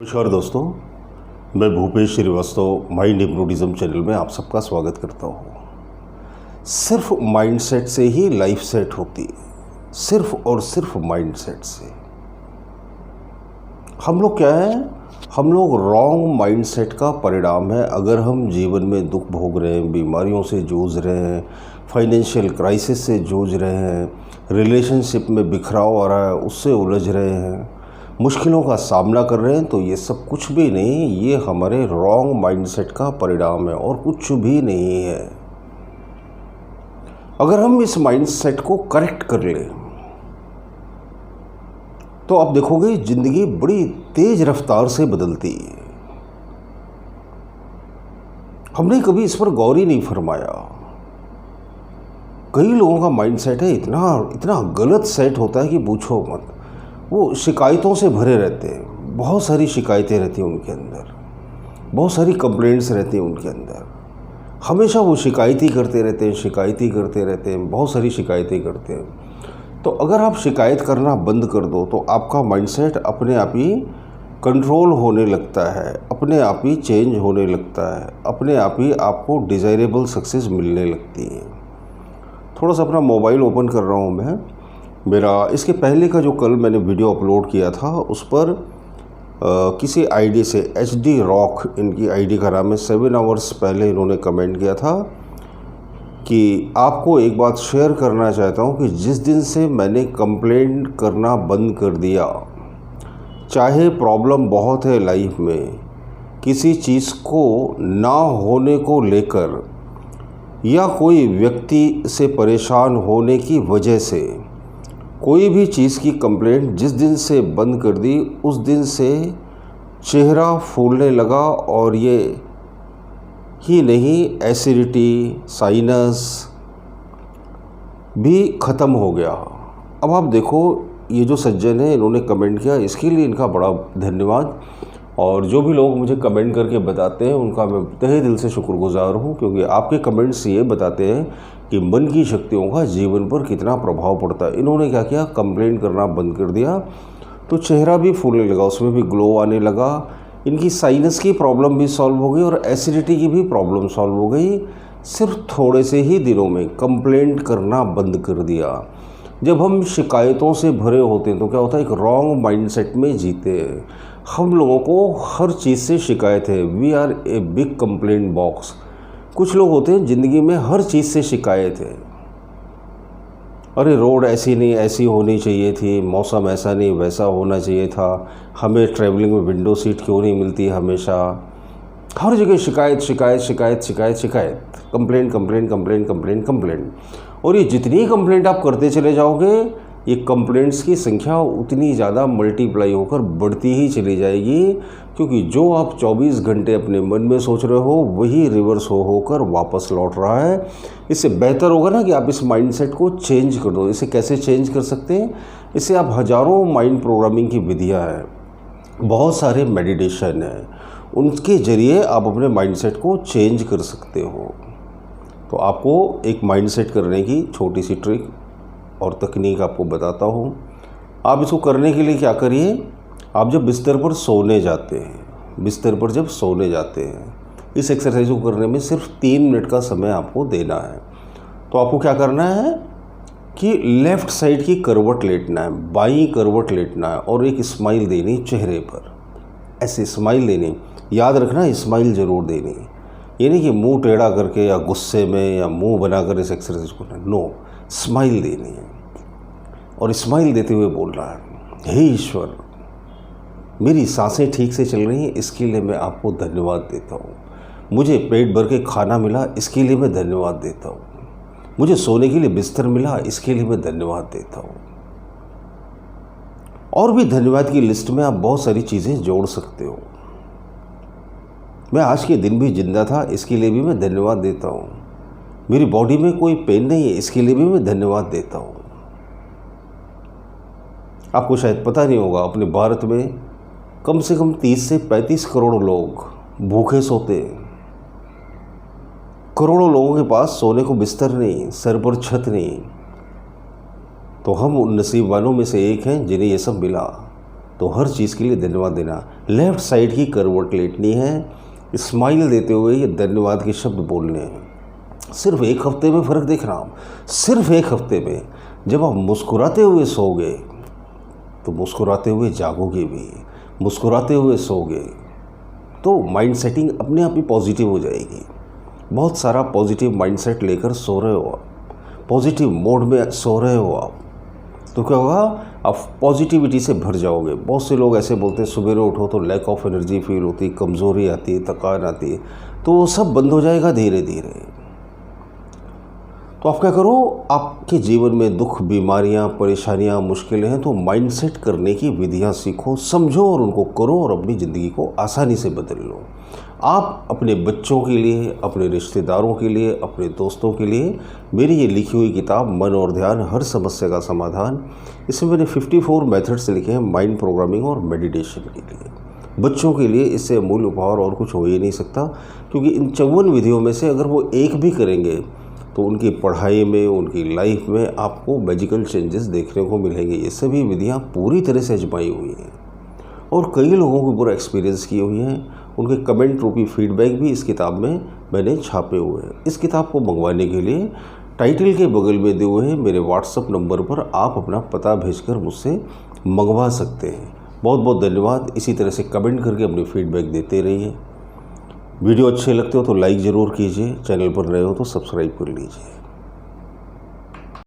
नमस्कार दोस्तों, मैं Bhupesh Shrivastava mind hypnotism channel में आप सबका स्वागत करता हूँ। सिर्फ माइंडसेट से ही लाइफ सेट होती है, सिर्फ और सिर्फ माइंडसेट से। हम लोग क्या है, हम लोग रॉन्ग माइंडसेट का परिणाम है। अगर हम जीवन में दुख भोग रहे हैं, बीमारियों से जूझ रहे हैं, फाइनेंशियल क्राइसिस से जूझ रहे हैं, रिलेशनशिप में बिखराव आ रहा है उससे उलझ रहे हैं, मुश्किलों का सामना कर रहे हैं, तो ये सब कुछ भी नहीं, ये हमारे रॉन्ग माइंडसेट का परिणाम है और कुछ भी नहीं है। अगर हम इस माइंडसेट को करेक्ट कर लें तो आप देखोगे ज़िंदगी बड़ी तेज रफ्तार से बदलती है। हमने कभी इस पर गौर ही नहीं फरमाया। कई लोगों का माइंडसेट है इतना गलत सेट होता है कि पूछो मत। वो शिकायतों से भरे रहते हैं, बहुत सारी शिकायतें रहती हैं उनके अंदर, बहुत सारी कंप्लेंट्स रहती हैं उनके अंदर। हमेशा वो शिकायत ही करते रहते हैं, बहुत सारी शिकायतें करते हैं। तो अगर आप शिकायत करना बंद कर दो तो आपका माइंडसेट अपने आप ही कंट्रोल होने लगता है, अपने आप ही चेंज होने लगता है, अपने आप ही आपको डिज़ायरेबल सक्सेस मिलने लगती है। थोड़ा सा अपना मोबाइल ओपन कर रहा हूँ मैं। मेरा इसके पहले का जो कल मैंने वीडियो अपलोड किया था उस पर किसी आईडी से HD रॉक, इनकी आईडी का नाम है, 7 आवर्स पहले इन्होंने कमेंट किया था कि आपको एक बात शेयर करना चाहता हूं कि जिस दिन से मैंने कंप्लेंट करना बंद कर दिया, चाहे प्रॉब्लम बहुत है लाइफ में, किसी चीज़ को ना होने को लेकर या कोई व्यक्ति से परेशान होने की वजह से, कोई भी चीज़ की कंप्लेंट जिस दिन से बंद कर दी उस दिन से चेहरा फूलने लगा। और ये ही नहीं, एसिडिटी, साइनस भी ख़त्म हो गया। अब आप देखो, ये जो सज्जन है इन्होंने कमेंट किया, इसके लिए इनका बड़ा धन्यवाद। और जो भी लोग मुझे कमेंट करके बताते हैं उनका मैं तहे दिल से शुक्रगुजार हूँ, क्योंकि आपके कमेंट्स ये बताते हैं कि मन की शक्तियों का जीवन पर कितना प्रभाव पड़ता है। इन्होंने क्या किया, कंप्लेंट करना बंद कर दिया तो चेहरा भी फूलने लगा, उसमें भी ग्लो आने लगा। इनकी साइनस की प्रॉब्लम भी सॉल्व हो गई और एसिडिटी की भी प्रॉब्लम सॉल्व हो गई, सिर्फ थोड़े से ही दिनों में। कंप्लेंट करना बंद कर दिया। जब हम शिकायतों से भरे होते हैं तो क्या होता है, एक रॉन्ग माइंडसेट में जीते हैं। हम लोगों को हर चीज़ से शिकायत है, we are a big complaint box. कुछ लोग होते हैं ज़िंदगी में हर चीज़ से शिकायत है। अरे रोड ऐसी नहीं, ऐसी होनी चाहिए थी, मौसम ऐसा नहीं, वैसा होना चाहिए था, हमें ट्रैवलिंग में विंडो सीट क्यों नहीं मिलती हमेशा। हर जगह शिकायत शिकायत शिकायत शिकायत शिकायत, complaint complaint complaint complaint complaint. और ये जितनी कंप्लेंट आप करते चले जाओगे, ये कंप्लेंट्स की संख्या उतनी ज़्यादा मल्टीप्लाई होकर बढ़ती ही चली जाएगी, क्योंकि जो आप 24 घंटे अपने मन में सोच रहे हो वही रिवर्स होकर वापस लौट रहा है। इससे बेहतर होगा ना कि आप इस माइंडसेट को चेंज कर दो। इसे कैसे चेंज कर सकते हैं? इससे आप हज़ारों माइंड प्रोग्रामिंग की विधियाँ हैं, बहुत सारे मेडिटेशन हैं, उनके ज़रिए आप अपने माइंडसेट को चेंज कर सकते हो। तो आपको एक माइंडसेट करने की छोटी सी ट्रिक और तकनीक आपको बताता हूँ। आप इसको करने के लिए क्या करिए, आप जब बिस्तर पर सोने जाते हैं, इस एक्सरसाइज को करने में सिर्फ 3 मिनट का समय आपको देना है। तो आपको क्या करना है कि लेफ़्ट साइड की करवट लेटना है, बाईं करवट लेटना है और एक स्माइल देनी चेहरे पर, ऐसे स्माइल देनी। याद रखना, स्माइल ज़रूर देनी, ये नहीं कि मुंह टेढ़ा करके या गुस्से में या मुंह बनाकर इस एक्सरसाइज को करना। नो, स्माइल देनी है और स्माइल देते हुए बोलना है, हे ईश्वर, मेरी सांसें ठीक से चल रही हैं, इसके लिए मैं आपको धन्यवाद देता हूँ। मुझे पेट भर के खाना मिला, इसके लिए मैं धन्यवाद देता हूँ। मुझे सोने के लिए बिस्तर मिला, इसके लिए मैं धन्यवाद देता हूँ। और भी धन्यवाद की लिस्ट में आप बहुत सारी चीज़ें जोड़ सकते हो। मैं आज के दिन भी जिंदा था, इसके लिए भी मैं धन्यवाद देता हूँ। मेरी बॉडी में कोई पेन नहीं है, इसके लिए भी मैं धन्यवाद देता हूँ। आपको शायद पता नहीं होगा, अपने भारत में कम से कम 30 से 35 करोड़ लोग भूखे सोते हैं। करोड़ों लोगों के पास सोने को बिस्तर नहीं, सर पर छत नहीं। तो हम उन नसीब वालों में से एक हैं जिन्हें ये सब मिला। तो हर चीज़ के लिए धन्यवाद देना। लेफ़्ट साइड की करवट लेटनी है, स्माइल देते हुए ये धन्यवाद के शब्द बोलने हैं। सिर्फ एक हफ्ते में फ़र्क देखना आप, सिर्फ एक हफ्ते में जब आप मुस्कुराते हुए सोओगे तो मुस्कुराते हुए जागोगे भी, मुस्कुराते हुए सोओगे तो माइंड सेटिंग अपने आप ही पॉजिटिव हो जाएगी। बहुत सारा पॉजिटिव माइंडसेट लेकर सो रहे हो आप, पॉजिटिव मोड में सो रहे हो आप, तो क्या होगा, आप पॉजिटिविटी से भर जाओगे। बहुत से लोग ऐसे बोलते हैं सुबह उठो तो लैक ऑफ एनर्जी फील होती, कमज़ोरी आती है, थकान आती है, तो वो सब बंद हो जाएगा धीरे धीरे। तो आप क्या करो, आपके जीवन में दुख, बीमारियां, परेशानियां, मुश्किलें हैं तो माइंडसेट करने की विधियां सीखो, समझो और उनको करो और अपनी ज़िंदगी को आसानी से बदल लो। आप अपने बच्चों के लिए, अपने रिश्तेदारों के लिए, अपने दोस्तों के लिए मेरी ये लिखी हुई किताब मन और ध्यान, हर समस्या का समाधान, इसमें मैंने 54 मेथड्स लिखे हैं माइंड प्रोग्रामिंग और मेडिटेशन के लिए। बच्चों के लिए इससे अमूल्य उपहार और कुछ हो ही नहीं सकता, क्योंकि इन 54 विधियों में से अगर वो एक भी करेंगे तो उनकी पढ़ाई में, उनकी लाइफ में आपको मैजिकल चेंजेस देखने को मिलेंगे। ये सभी विधियाँ पूरी तरह से आजमाई हुई हैं और कई लोगों के ऊपर एक्सपीरियंस किए हुए हैं। उनके कमेंट रूपी फीडबैक भी इस किताब में मैंने छापे हुए हैं। इस किताब को मंगवाने के लिए टाइटल के बगल में दिए हुए मेरे व्हाट्सएप नंबर पर आप अपना पता भेजकर मुझसे मंगवा सकते हैं। बहुत बहुत धन्यवाद। इसी तरह से कमेंट करके अपनी फीडबैक देते रहिए। वीडियो अच्छे लगते हो तो लाइक ज़रूर कीजिए, चैनल पर नए हो तो सब्सक्राइब कर लीजिए।